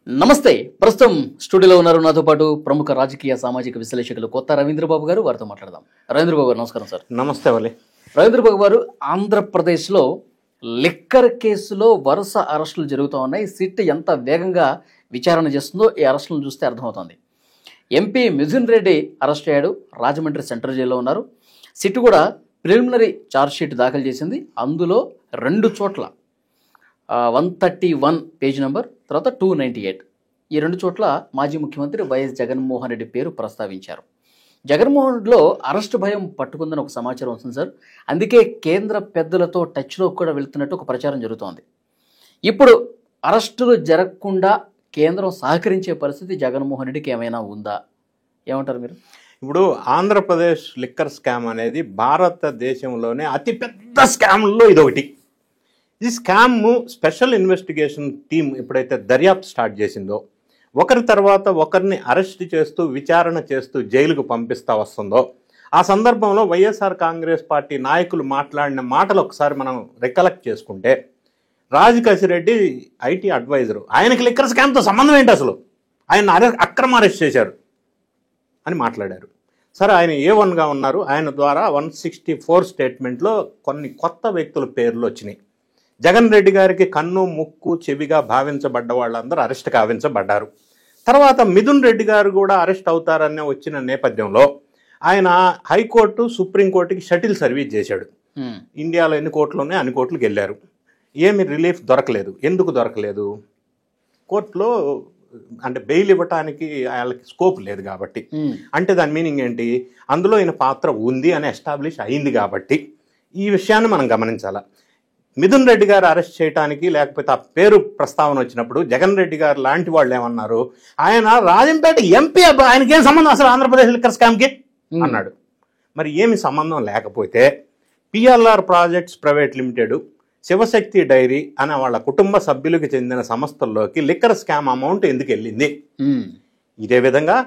నమస్తే. ప్రస్తుతం స్టూడియోలో ఉన్నారు నాతో పాటు ప్రముఖ రాజకీయ సామాజిక విశ్లేషకులు కొత్త రవీంద్రబాబు గారు. వారితో మాట్లాడదాం. రవీంద్రబాబు గారు నమస్కారం సార్. నమస్తే వలి. రవీంద్రబాబు గారు, ఆంధ్రప్రదేశ్లో లిక్కర్ కేసులో వరుస అరెస్టులు జరుగుతూ ఉన్నాయి. సిట్ ఎంత వేగంగా విచారణ చేస్తుందో ఈ అరెస్టులను చూస్తే అర్థమవుతోంది. ఎంపీ మిథున్ రెడ్డి అరెస్ట్ అయ్యాడు, రాజమండ్రి సెంట్రల్ జైల్లో ఉన్నారు. సిట్ కూడా ప్రిలిమినరీ ఛార్జ్షీట్ దాఖలు చేసింది. అందులో 2 చోట్ల 131 పేజ్ నెంబర్, తర్వాత 298 ఈ 2 చోట్ల మాజీ ముఖ్యమంత్రి వైఎస్ జగన్మోహన్ రెడ్డి పేరు ప్రస్తావించారు. జగన్మోహన్ రెడ్డిలో అరెస్టు భయం పట్టుకుందని ఒక సమాచారం వస్తుంది సార్. అందుకే కేంద్ర పెద్దలతో టచ్లో కూడా వెళ్తున్నట్టు ఒక ప్రచారం జరుగుతోంది. ఇప్పుడు అరెస్టులు జరగకుండా కేంద్రం సహకరించే పరిస్థితి జగన్మోహన్ రెడ్డికి ఏమైనా ఉందా? ఏమంటారు మీరు? ఇప్పుడు ఆంధ్రప్రదేశ్ లిక్కర్ స్కామ్ అనేది భారతదేశంలోనే అతిపెద్ద స్కామ్లో ఇదొకటి. ఈ స్కామ్ స్పెషల్ ఇన్వెస్టిగేషన్ టీం ఎప్పుడైతే దర్యాప్తు స్టార్ట్ చేసిందో, ఒకరి తర్వాత ఒకరిని అరెస్ట్ చేస్తూ విచారణ చేస్తూ జైలుకు పంపిస్తూ వస్తుందో, ఆ సందర్భంలో వైఎస్ఆర్ కాంగ్రెస్ పార్టీ నాయకులు మాట్లాడిన మాటలు ఒకసారి మనం రికలెక్ట్ చేసుకుంటే, రాజకేశిరెడ్డి ఐటీ అడ్వైజరు, ఆయనకి లిక్కర్ స్కామ్తో సంబంధం ఏంటి, అసలు ఆయన అక్రమ అరెస్ట్ చేశారు అని మాట్లాడారు. సరే, ఆయన A1గా ఉన్నారు. ఆయన ద్వారా 164 స్టేట్మెంట్లో కొన్ని కొత్త వ్యక్తుల పేర్లు వచ్చినాయి. జగన్ రెడ్డి గారికి కన్ను ముక్కు చెవిగా భావించబడ్డ వాళ్ళందరూ అరెస్ట్ కావించబడ్డారు. తర్వాత మిథున్ రెడ్డి గారు కూడా అరెస్ట్ అవుతారనే వచ్చిన నేపథ్యంలో ఆయన హైకోర్టు సుప్రీంకోర్టుకి షటిల్ సర్వీస్ చేశాడు. ఇండియాలో ఎన్ని కోర్టులు ఉన్నాయి అన్ని కోర్టులకు వెళ్ళారు. ఏమి రిలీఫ్ దొరకలేదు. ఎందుకు దొరకలేదు? కోర్టులో అంటే బెయిల్ ఇవ్వటానికి వాళ్ళకి స్కోప్ లేదు కాబట్టి. అంటే దాని మీనింగ్ ఏంటి? అందులో ఈయన పాత్ర ఉంది అని ఎస్టాబ్లిష్ అయింది కాబట్టి ఈ విషయాన్ని మనం గమనించాలి. మిథున్ రెడ్డి గారు అరెస్ట్ చేయడానికి లేకపోతే ఆ పేరు ప్రస్తావన వచ్చినప్పుడు జగన్ రెడ్డి గారు లాంటి వాళ్ళు ఏమన్నారు, ఆయన రాజంపేట ఎంపీ, ఆయనకేం సంబంధం అసలు ఆంధ్రప్రదేశ్ లిక్కర్ స్కామ్కి అన్నాడు. మరి ఏమి సంబంధం లేకపోతే PLR projects private limited, Shivashakti dairy అనే వాళ్ళ కుటుంబ సభ్యులకు చెందిన సంస్థల్లోకి లిక్కర్ స్కామ్ అమౌంట్ ఎందుకు వెళ్ళింది? ఇదే విధంగా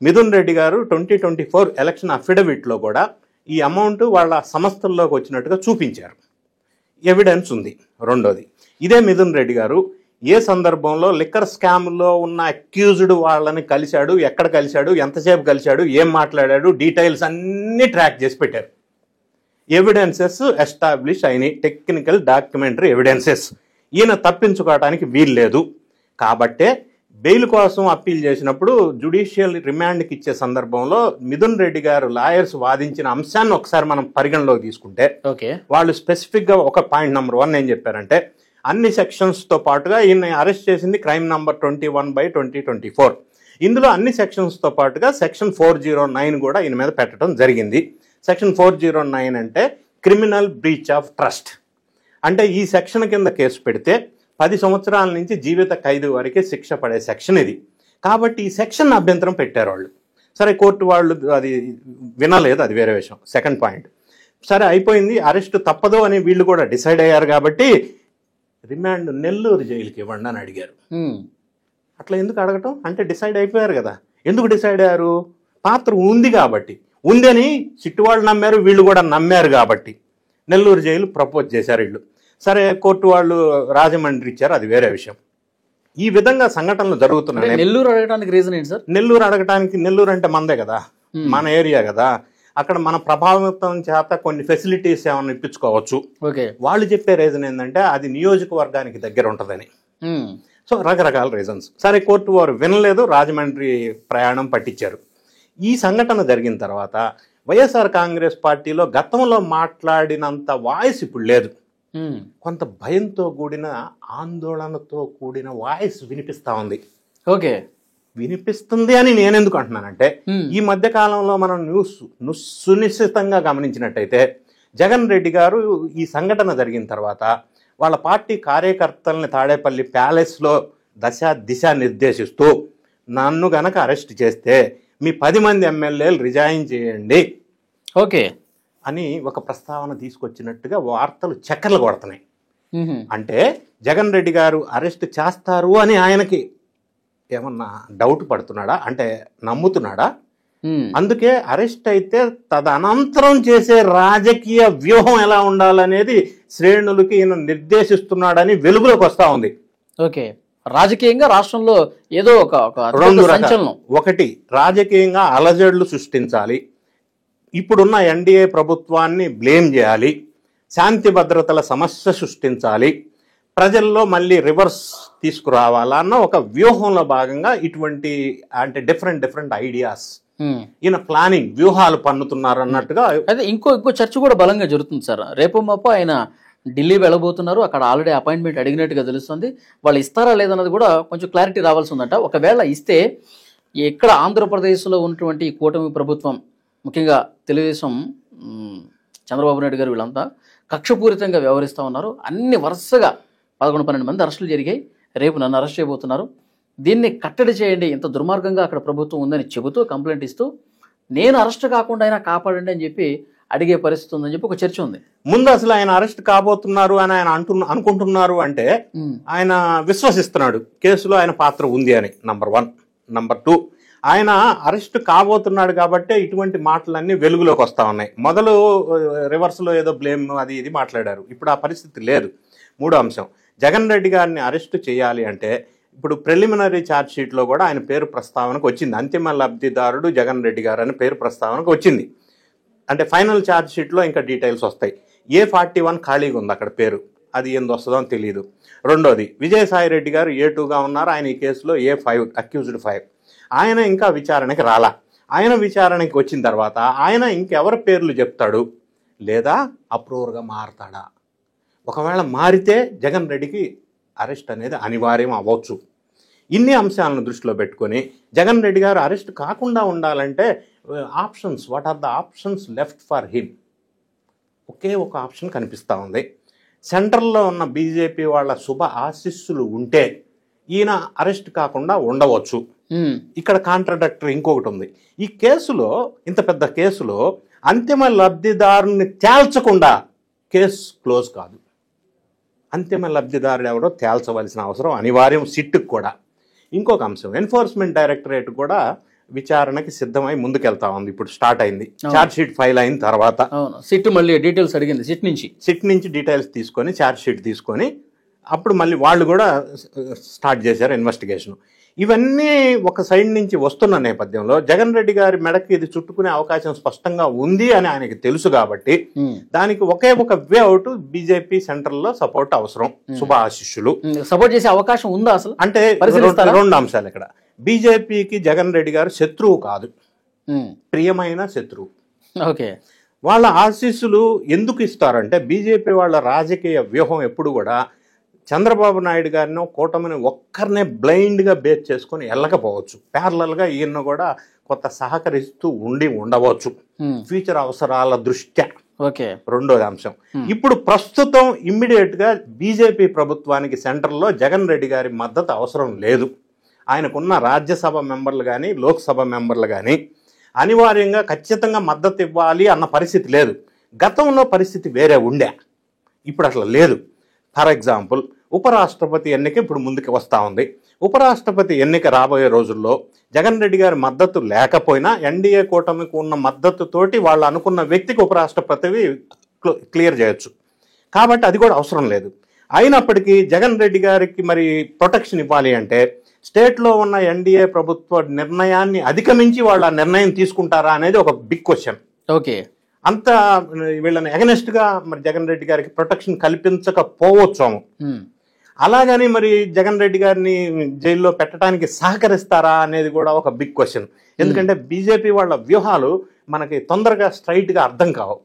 మిథున్ రెడ్డి గారు 2024 ఎలక్షన్ అఫిడవిట్లో కూడా ఈ అమౌంట్ వాళ్ళ సంస్థల్లోకి వచ్చినట్టుగా చూపించారు. ఎవిడెన్స్ ఉంది. రెండోది, ఇదే మిథున్ రెడ్డి గారు ఏ సందర్భంలో లిక్కర్ స్కామ్లో ఉన్న అక్యూజ్డ్ వాళ్ళని కలిశాడు, ఎక్కడ కలిశాడు, ఎంతసేపు కలిశాడు, ఏం మాట్లాడాడు, డీటెయిల్స్ అన్నీ ట్రాక్ చేసి పెట్టారు. ఎవిడెన్సెస్ ఎస్టాబ్లిష్ అయినాయి, టెక్నికల్ డాక్యుమెంటరీ ఎవిడెన్సెస్. ఈయన తప్పించుకోవడానికి వీల్లేదు. కాబట్టే బెయిల్ కోసం అప్పీల్ చేసినప్పుడు జ్యుడిషియల్ రిమాండ్కి ఇచ్చే సందర్భంలో మిథున్ రెడ్డి గారు లాయర్స్ వాదించిన అంశాన్ని ఒకసారి మనం పరిగణలోకి తీసుకుంటే, వాళ్ళు స్పెసిఫిక్గా ఒక పాయింట్ నెంబర్ 1 ఏం చెప్పారంటే, అన్ని సెక్షన్స్తో పాటుగా ఈయన అరెస్ట్ చేసింది క్రైమ్ నంబర్ 21/2024. ఇందులో అన్ని సెక్షన్స్తో పాటుగా సెక్షన్ 409 కూడా ఈయన మీద పెట్టడం జరిగింది. సెక్షన్ 409 అంటే క్రిమినల్ బ్రీచ్ ఆఫ్ ట్రస్ట్. అంటే ఈ సెక్షన్ కింద కేసు పెడితే 10 సంవత్సరాల నుంచి జీవిత ఖైదు వరకే శిక్ష పడే సెక్షన్ ఇది. కాబట్టి ఈ సెక్షన్ అభ్యంతరం పెట్టారు వాళ్ళు. సరే, కోర్టు వాళ్ళు అది వినలేదు, అది వేరే విషయం. సెకండ్ పాయింట్, సరే అయిపోయింది, అరెస్ట్ తప్పదు అని వీళ్ళు కూడా డిసైడ్ అయ్యారు కాబట్టి రిమాండ్ నెల్లూరు జైలుకి ఇవ్వండి అని అడిగారు. అట్లా ఎందుకు అడగటం? అంటే డిసైడ్ అయిపోయారు కదా. ఎందుకు డిసైడ్ అయ్యారు? పాత్ర ఉంది కాబట్టి. ఉందని చిట్టువాళ్ళు నమ్మారు, వీళ్ళు కూడా నమ్మారు కాబట్టి నెల్లూరు జైలు ప్రపోజ్ చేశారు వీళ్ళు. సరే, కోర్టు వాళ్ళు రాజమండ్రి ఇచ్చారు, అది వేరే విషయం. ఈ విధంగా సంఘటనలు జరుగుతున్నాయి. నెల్లూరు అడగడానికి రీజన్ ఏంటి సార్? నెల్లూరు అడగటానికి, నెల్లూరు అంటే మందే కదా, మన ఏరియా కదా, అక్కడ మన ప్రభావితం చేత కొన్ని ఫెసిలిటీస్ ఏమైనా ఇప్పించుకోవచ్చు. వాళ్ళు చెప్పే రీజన్ ఏంటంటే అది నియోజకవర్గానికి దగ్గర ఉంటుందని. సో రకరకాల రీజన్స్. సరే, కోర్టు వారు వినలేదు, రాజమండ్రి ప్రయాణం పట్టించారు. ఈ సంఘటన జరిగిన తర్వాత వైఎస్ఆర్ కాంగ్రెస్ పార్టీలో గతంలో మాట్లాడినంత వాయిస్ ఇప్పుడు లేదు. కొంత భయంతో కూడిన, ఆందోళనతో కూడిన వాయిస్ వినిపిస్తా ఉంది. వినిపిస్తుంది అని నేను ఎందుకు అంటున్నానంటే, ఈ మధ్య కాలంలో మనం న్యూస్ సునిశ్చితంగా గమనించినట్టయితే జగన్ రెడ్డి గారు ఈ సంఘటన జరిగిన తర్వాత వాళ్ళ పార్టీ కార్యకర్తల్ని తాడేపల్లి ప్యాలెస్లో దిశ నిర్దేశిస్తూ, నన్ను గనక అరెస్ట్ చేస్తే మీ 10 మంది ఎమ్మెల్యేలు రిజైన్ చేయండి అని ఒక ప్రస్తావన తీసుకొచ్చినట్టుగా వార్తలు చక్కర్లు కొడుతున్నాయి. అంటే జగన్ రెడ్డి గారు అరెస్ట్ చేస్తారు అని ఆయనకి ఏమన్నా డౌట్ పడుతున్నాడా? అంటే నమ్ముతున్నాడా? అందుకే అరెస్ట్ అయితే తదనంతరం చేసే రాజకీయ వ్యూహం ఎలా ఉండాలనేది శ్రేణులకి ఈయన నిర్దేశిస్తున్నాడని వెలుగులోకి వస్తూ ఉంది. రాజకీయంగా రాష్ట్రంలో ఏదో ఒక రెండు సంచలనం. ఒకటి, రాజకీయంగా అలజడులు సృష్టించాలి, ఇప్పుడున్న ఎన్డీఏ ప్రభుత్వాన్ని బ్లేమ్ చేయాలి, శాంతి భద్రతల సమస్య సృష్టించాలి, ప్రజల్లో మళ్ళీ రివర్స్ తీసుకురావాలన్న ఒక వ్యూహంలో భాగంగా ఇటువంటి అంటే డిఫరెంట్ ఐడియాస్ ఈయన ప్లానింగ్ వ్యూహాలు పన్నుతున్నారు అన్నట్టుగా. అయితే ఇంకో చర్చ కూడా బలంగా జరుగుతుంది సార్. రేపు మాపు ఆయన ఢిల్లీ వెళ్ళబోతున్నారు, అక్కడ ఆల్రెడీ అపాయింట్మెంట్ అడిగినట్టుగా తెలుస్తుంది. వాళ్ళు ఇస్తారా లేదన్నది కూడా కొంచెం క్లారిటీ రావాల్సి ఉందంట. ఒకవేళ ఇస్తే ఎక్కడ ఆంధ్రప్రదేశ్లో ఉన్నటువంటి కూటమి ప్రభుత్వం, ముఖ్యంగా తెలుగుదేశం, చంద్రబాబు నాయుడు గారు వీళ్ళంతా కక్షపూరితంగా వ్యవహరిస్తూ ఉన్నారు. అన్ని వరుసగా 11-12 మంది అరెస్టులు జరిగాయి. రేపు నన్ను అరెస్ట్ చేయబోతున్నారు, దీన్ని కట్టడి చేయండి, ఇంత దుర్మార్గంగా అక్కడ ప్రభుత్వం ఉందని చెబుతూ కంప్లైంట్ ఇస్తూ నేను అరెస్ట్ కాకుండా అయినా కాపాడండి అని చెప్పి అడిగే పరిస్థితి ఉందని చెప్పి ఒక చర్చ ఉంది. ముందు అసలు ఆయన అరెస్ట్ కాబోతున్నారు అని ఆయన అనుకుంటున్నారు అంటే ఆయన విశ్వసిస్తున్నాడు కేసులో ఆయన పాత్ర ఉంది అని, నంబర్ 1. నంబర్ 2, ఆయన అరెస్ట్ కాబోతున్నాడు కాబట్టి ఇటువంటి మాటలన్నీ వెలుగులోకి వస్తా ఉన్నాయి. మొదలు రివర్స్లో ఏదో బ్లేమ్ అది ఇది మాట్లాడారు, ఇప్పుడు ఆ పరిస్థితి లేదు. 3వ అంశం, జగన్ రెడ్డి గారిని అరెస్ట్ చేయాలి అంటే ఇప్పుడు ప్రిలిమినరీ ఛార్జ్ షీట్లో కూడా ఆయన పేరు ప్రస్తావనకు వచ్చింది. అంతిమ లబ్ధిదారుడు జగన్ రెడ్డి గారు అని పేరు ప్రస్తావనకు వచ్చింది. అంటే ఫైనల్ ఛార్జ్ షీట్లో ఇంకా డీటెయిల్స్ వస్తాయి. A41 ఖాళీగా ఉంది అక్కడ పేరు, అది ఏంది వస్తుందో తెలియదు. రెండోది, విజయసాయి రెడ్డి గారు A2గా ఉన్నారు, ఆయన ఈ కేసులో A5 అక్యూజ్డ్ 5. ఆయన ఇంకా విచారణకి రాలా. ఆయన విచారణకి వచ్చిన తర్వాత ఆయన ఇంకెవరి పేర్లు చెప్తాడు, లేదా అప్రూవర్గా మారతాడా? ఒకవేళ మారితే జగన్ రెడ్డికి అరెస్ట్ అనేది అనివార్యం అవ్వచ్చు. ఇన్ని అంశాలను దృష్టిలో పెట్టుకొని జగన్ రెడ్డి గారు అరెస్ట్ కాకుండా ఉండాలంటే options, what are the options left for him? ఒకే ఒక ఆప్షన్ కనిపిస్తూ ఉంది. సెంట్రల్లో ఉన్న బీజేపీ వాళ్ళ శుభ ఆశీస్సులు ఉంటే ఈయన అరెస్ట్ కాకుండా ఉండవచ్చు. ఇక్కడ కాంట్రడక్టరీ ఇంకొకటి ఉంది. ఈ కేసులో, ఇంత పెద్ద కేసులో అంతిమ లబ్ధిదారుని తేల్చకుండా కేసు క్లోజ్ కాదు. అంతిమ లబ్ధిదారుడు ఎవరో తేల్చవలసిన అవసరం అనివార్యం సిట్కి కూడా. ఇంకొక అంశం, ఎన్ఫోర్స్మెంట్ డైరెక్టరేట్ కూడా విచారణకి సిద్ధమై ముందుకెళ్తా ఉంది. ఇప్పుడు స్టార్ట్ అయింది, ఛార్జ్ షీట్ ఫైల్ అయిన తర్వాత సిట్ మళ్ళీ డీటెయిల్స్ అడిగింది. సిట్ నుంచి డీటెయిల్స్ తీసుకొని ఛార్జ్ షీట్ తీసుకొని అప్పుడు మళ్ళీ వాళ్ళు కూడా స్టార్ట్ చేశారు ఇన్వెస్టిగేషన్. ఇవన్నీ ఒక సైడ్ నుంచి వస్తున్న నేపథ్యంలో జగన్ రెడ్డి గారి మెడకి ఇది చుట్టుకునే అవకాశం స్పష్టంగా ఉంది అని ఆయనకి తెలుసు కాబట్టి దానికి ఒకే ఒక వే అవుట్, బీజేపీ సెంట్రల్ లో సపోర్ట్ అవసరం, శుభ ఆశిష్యులు. సపోర్ట్ చేసే అవకాశం ఉందా అసలు? అంటే 2 అంశాలు ఇక్కడ. బీజేపీకి జగన్ రెడ్డి గారు శత్రువు కాదు, ప్రియమైన శత్రువు. ఓకే, వాళ్ళ ఆశీస్సులు ఎందుకు ఇస్తారంటే బీజేపీ వాళ్ళ రాజకీయ వ్యూహం ఎప్పుడు కూడా చంద్రబాబు నాయుడు గారిని, కూటమిని ఒక్కరినే బ్లైండ్గా బేస్ చేసుకొని వెళ్ళకపోవచ్చు. ప్యారలల్గా ఈయన కూడా కొత్త సహకరిస్తూ ఉండవచ్చు ఫ్యూచర్ అవసరాల దృష్ట్యా. ఓకే, రెండోది అంశం, ఇప్పుడు ప్రస్తుతం ఇమ్మీడియట్గా బీజేపీ ప్రభుత్వానికి సెంట్రల్లో జగన్ రెడ్డి గారి మద్దతు అవసరం లేదు. ఆయనకున్న రాజ్యసభ మెంబర్లు కానీ లోక్సభ మెంబర్లు కానీ అనివార్యంగా ఖచ్చితంగా మద్దతు ఇవ్వాలి అన్న పరిస్థితి లేదు. గతంలో పరిస్థితి వేరే ఉండే, ఇప్పుడు అట్లా లేదు. ఫర్ ఎగ్జాంపుల్, ఉపరాష్ట్రపతి ఎన్నిక ఇప్పుడు ముందుకు వస్తూ ఉంది. ఉపరాష్ట్రపతి ఎన్నిక రాబోయే రోజుల్లో జగన్ రెడ్డి గారి మద్దతు లేకపోయినా ఎన్డీఏ కూటమికి ఉన్న మద్దతుతోటి వాళ్ళు అనుకున్న వ్యక్తికి ఉపరాష్ట్రపతివి క్లియర్ చేయొచ్చు. కాబట్టి అది కూడా అవసరం లేదు. అయినప్పటికీ జగన్ రెడ్డి గారికి మరి ప్రొటెక్షన్ ఇవ్వాలి అంటే స్టేట్లో ఉన్న ఎన్డీఏ ప్రభుత్వ నిర్ణయాన్ని అధిగమించి వాళ్ళు ఆ నిర్ణయం తీసుకుంటారా అనేది ఒక బిగ్ క్వశ్చన్. ఓకే, అంత వీళ్ళని ఎగనెస్ట్గా మరి జగన్ రెడ్డి గారికి ప్రొటెక్షన్ కల్పించకపోవచ్చాము. అలాగని మరి జగన్ రెడ్డి గారిని జైల్లో పెట్టడానికి సహకరిస్తారా అనేది కూడా ఒక బిగ్ క్వశ్చన్. ఎందుకంటే బీజేపీ వాళ్ళ వ్యూహాలు మనకి తొందరగా స్ట్రైట్ గా అర్థం కావు.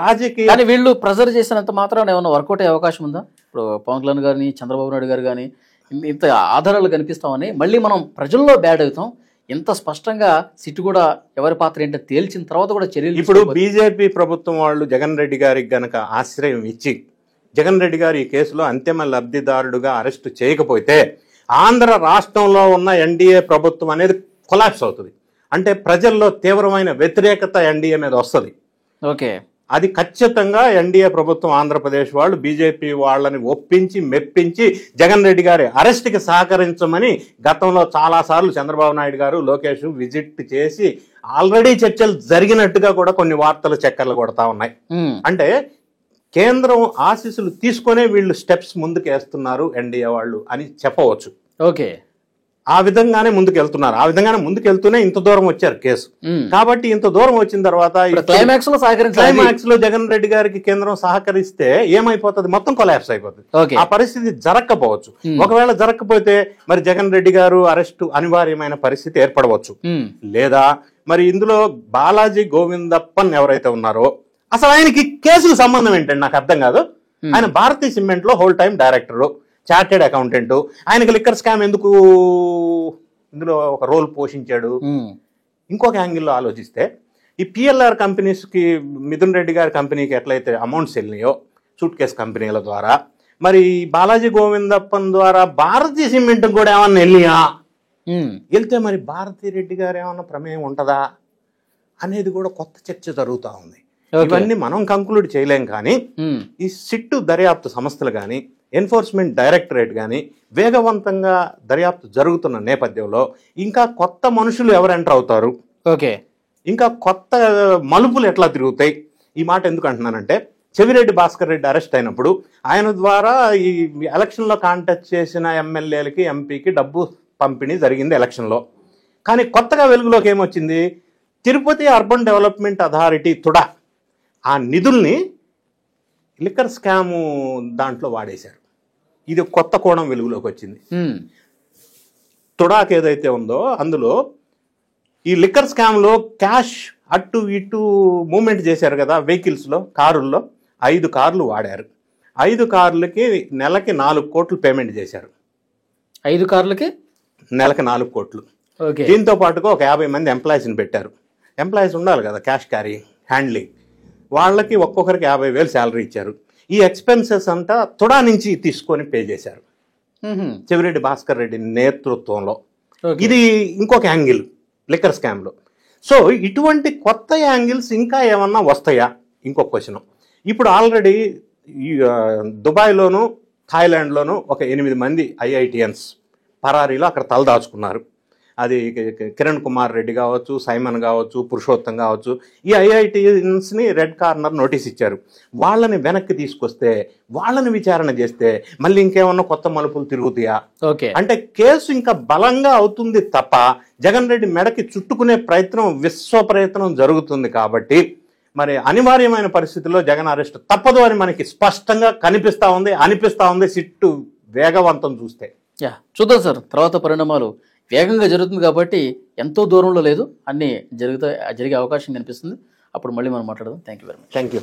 రాజకీయ వీళ్ళు ప్రెజర్ చేసినంత మాత్రం ఏమన్నా వర్కౌట్ అయ్యే అవకాశం ఉందా? ఇప్పుడు పవన్ కళ్యాణ్ గారిని, చంద్రబాబు నాయుడు గారు కానీ ఇంత ఆధారాలు కనిపిస్తామని మళ్ళీ మనం ప్రజల్లో బ్యాడ్ అవుతాం. ఎంత స్పష్టంగా సిట్ కూడా ఎవరి పాత్ర ఏంటో తేల్చిన తర్వాత కూడా చర్యలు. ఇప్పుడు బీజేపీ ప్రభుత్వం వాళ్ళు జగన్ రెడ్డి గారికి గనక ఆశ్రయం ఇచ్చి జగన్ రెడ్డి గారు ఈ కేసులో అంతిమ లబ్ధిదారుడుగా అరెస్టు చేయకపోతే ఆంధ్ర రాష్ట్రంలో ఉన్న ఎన్డీఏ ప్రభుత్వం అనేది కొలాప్స్ అవుతుంది. అంటే ప్రజల్లో తీవ్రమైన వ్యతిరేకత ఎన్డీఏ మీద వస్తుంది. ఓకే, అది ఖచ్చితంగా ఎన్డీఏ ప్రభుత్వం, ఆంధ్రప్రదేశ్ వాళ్ళు బీజేపీ వాళ్ళని ఒప్పించి మెప్పించి జగన్ రెడ్డి గారి అరెస్ట్కి సహకరించమని గతంలో చాలాసార్లు చంద్రబాబు నాయుడు గారు, లోకేష్ విజిట్ చేసి ఆల్రెడీ చర్చలు జరిగినట్టుగా కూడా కొన్ని వార్తలు చక్కర్లు కొడతా ఉన్నాయి. అంటే కేంద్రం ఆశీస్సులు తీసుకునే వీళ్ళు స్టెప్స్ ముందుకు వేస్తున్నారు ఎన్డీఏ వాళ్ళు అని చెప్పవచ్చు. ఓకే. ఆ విధంగానే ముందుకెళ్తున్నారు. ఆ విధంగానే ముందుకెళ్తూనే ఇంత దూరం వచ్చారు కేసు. కాబట్టి ఇంత దూరం వచ్చిన తర్వాత క్లైమాక్స్ లో క్లైమాక్స్ లో జగన్ రెడ్డి గారికి కేంద్రం సహకరిస్తే ఏమైపోతుంది, మొత్తం కొలాప్స్ అయిపోతుంది. ఆ పరిస్థితి జరగకపోవచ్చు. ఒకవేళ జరగకపోతే మరి జగన్ రెడ్డి గారు అరెస్టు అనివార్యమైన పరిస్థితి ఏర్పడవచ్చు. లేదా మరి ఇందులో బాలాజీ గోవిందప్పన్ ఎవరైతే ఉన్నారో అసలు ఆయనకి కేసుకు సంబంధం ఏంటండి నాకు అర్థం కాదు. ఆయన భారతీయ సిమెంట్ లో whole time director, chartered accountant. ఆయనకి లిక్కర్ స్కామ్ ఎందుకు ఇందులో ఒక రోల్ పోషించాడు? ఇంకొక యాంగిల్లో ఆలోచిస్తే ఈ పిఎల్ఆర్ కంపెనీస్కి మిథున్ రెడ్డి గారి కంపెనీకి ఎట్లయితే అమౌంట్స్ వెళ్ళినాయో సూట్ కేస్ కంపెనీల ద్వారా, మరి బాలాజీ గోవిందప్పన్ ద్వారా భారతీయ సిమెంట్ కూడా ఏమన్నా వెళ్ళినా వెళ్తే మరి భారతీ రెడ్డి గారు ఏమన్నా ప్రమేయం ఉంటుందా అనేది కూడా కొత్త చర్చ జరుగుతూ ఉంది. ఇవన్నీ మనం కంక్లూడ్ చేయలేం. కానీ ఈ సిట్టు దర్యాప్తు సంస్థలు కానీ ఎన్ఫోర్స్మెంట్ డైరెక్టరేట్ కానీ వేగవంతంగా దర్యాప్తు జరుగుతున్న నేపథ్యంలో ఇంకా కొత్త మనుషులు ఎవరు ఎంటర్ అవుతారు, ఓకే, ఇంకా కొత్త మలుపులు ఎట్లా తిరుగుతాయి. ఈ మాట ఎందుకు అంటున్నానంటే చెవిరెడ్డి భాస్కర్ రెడ్డి అరెస్ట్ అయినప్పుడు ఆయన ద్వారా ఈ ఎలక్షన్లో కాంటెస్ట్ చేసిన ఎమ్మెల్యేలకి ఎంపీకి డబ్బు పంపిణీ జరిగింది ఎలక్షన్లో. కానీ కొత్తగా వెలుగులోకి ఏమొచ్చింది, Tirupati urban development authority TUDA ఆ నిధుల్ని లిక్కర్ స్కాము దాంట్లో వాడేశారు. ఇది కొత్త కోణం వెలుగులోకి వచ్చింది. తుడాక్ ఏదైతే ఉందో అందులో ఈ లిక్కర్ స్కామ్లో క్యాష్ అటు ఇటు మూవ్మెంట్ చేశారు కదా వెహికల్స్లో, కారుల్లో 5 కార్లు వాడారు. 5 కార్లకి నెలకి 4 కోట్లు పేమెంట్ చేశారు. 5 కార్లకి నెలకి 4 కోట్లు. దీంతో పాటుగా ఒక 50 మంది ఎంప్లాయీస్ని పెట్టారు. ఎంప్లాయీస్ ఉండాలి కదా, క్యాష్ క్యారీ, హ్యాండ్లింగ్. వాళ్ళకి ఒక్కొక్కరికి 50,000 శాలరీ ఇచ్చారు. ఈ ఎక్స్పెన్సెస్ అంతా తుడా నుంచి తీసుకొని పే చేశారు చెవిరెడ్డి భాస్కర్ రెడ్డి నేతృత్వంలో. ఇది ఇంకొక యాంగిల్ లిక్కర్ స్కామ్లో. సో ఇటువంటి కొత్త యాంగిల్స్ ఇంకా ఏమన్నా వస్తాయా ఇంకొక క్వశ్చన్. ఇప్పుడు ఆల్రెడీ దుబాయ్లోను థాయిలాండ్లోను ఒక 8 మంది ఐఐటిఎన్స్ పరారీలో అక్కడ తలదాచుకున్నారు. అది కిరణ్ కుమార్ రెడ్డి కావచ్చు, సైమన్ కావచ్చు, పురుషోత్తం కావచ్చు. ఈ ఐఐటిఎన్స్ని రెడ్ కార్నర్ నోటీస్ ఇచ్చారు. వాళ్ళని వెనక్కి తీసుకొస్తే, వాళ్ళని విచారణ చేస్తే మళ్ళీ ఇంకేమన్నా కొత్త మలుపులు తిరుగుతాయా? అంటే కేసు ఇంకా బలంగా అవుతుంది తప్ప జగన్ రెడ్డి మెడకి చుట్టుకునే ప్రయత్నం, విశ్వ ప్రయత్నం జరుగుతుంది. కాబట్టి మరి అనివార్యమైన పరిస్థితుల్లో జగన్ అరెస్ట్ తప్పదు అని మనకి స్పష్టంగా అనిపిస్తా ఉంది సిట్టు వేగవంతం చూస్తే. చూద్దాం సార్, తర్వాత పరిణామాలు వేగంగా జరుగుతుంది కాబట్టి ఎంతో దూరంలో లేదు, అన్నీ జరిగే అవకాశం కనిపిస్తుంది. అప్పుడు మళ్ళీ మనం మాట్లాడదాం. Thank you very much. Thank you.